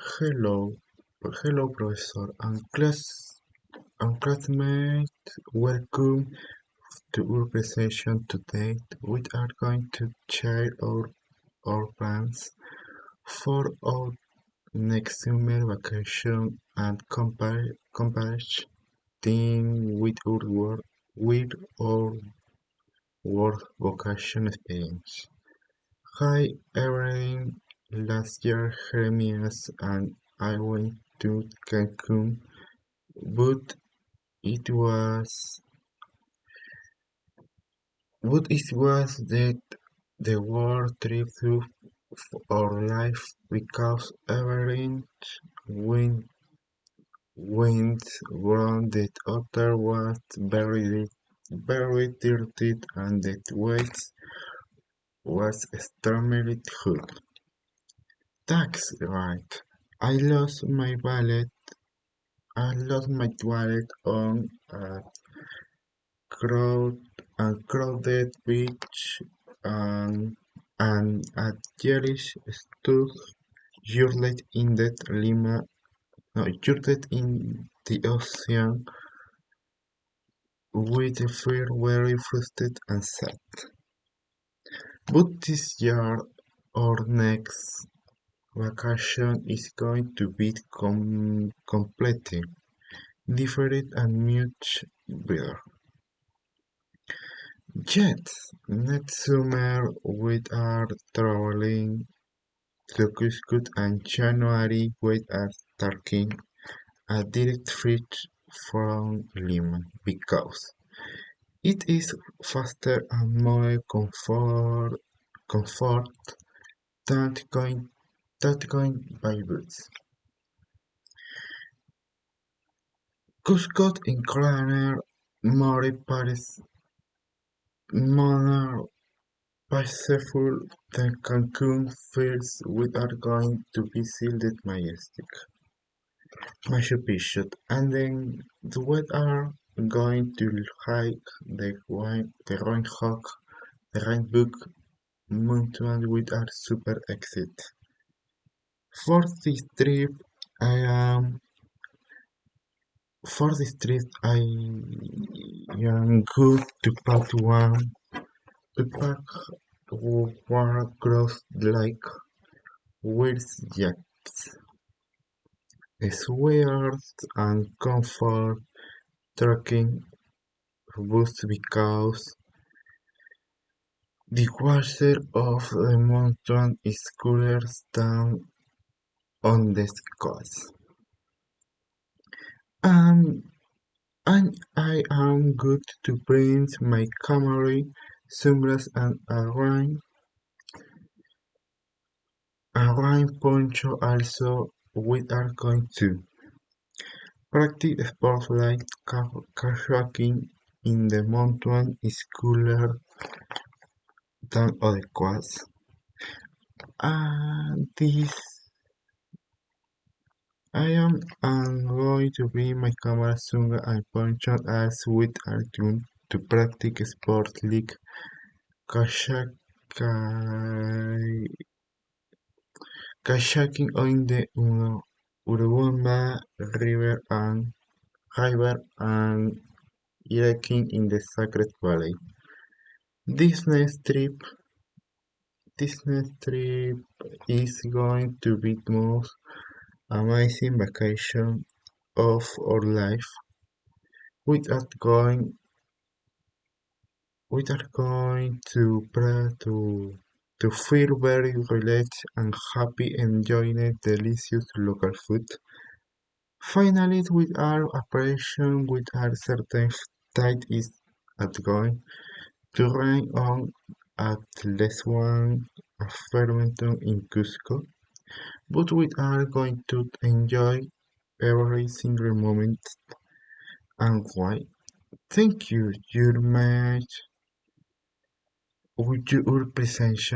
Hello, hello, professor and classmates. Welcome to our presentation today. We are going to share our plans for our next summer vacation and compare them with our work vacation experience. Hi, everyone. Last year, Jeremias and I went to Cancun, but it was the worst trip of our life because everything went went wrong. The water was very dirty and the weight was extremely hot. That's right. I lost my wallet. I lost my wallet on crowd crowded beach and, and a Yiddish stood hurled in the hurled in the ocean with a fear very frustrated and sad. But this year our next vacation is going to be completely different and much better. Yet, next summer we are traveling to Cusco and January we are taking a direct flight from Lima because it is faster and more comfort than going by bus. Cusco in cleaner, more more peaceful than Cancun feels we are going to visit the Machu Picchu, and then we are going to hike the Rainbow Mountain with our super exit. For this trip, I am for this trip I am good to part one to pack one across like with jackets, sweaters and comfort trekking boots because the water of the mountain is cooler than on the coast. Um, and I am good to bring my camera, sunglasses and a rain poncho also we are going to practice sports like kayaking in the mountain is cooler than other quads. And this I am going to bring my camera, sunga and poncho as with are tuned to practice sport like kayak, kayaking on the Urubamba river and hiking in the Sacred Valley. This next trip, this next trip is going to be the most amazing vacation of our life. We are going, we are going to feel very relaxed and happy enjoying delicious local food. Finally, with our operation, with our certain tide is at going to rain on at least one fermentation in Cusco, but we are going to enjoy every single moment and why. Thank you, your match with your presentation.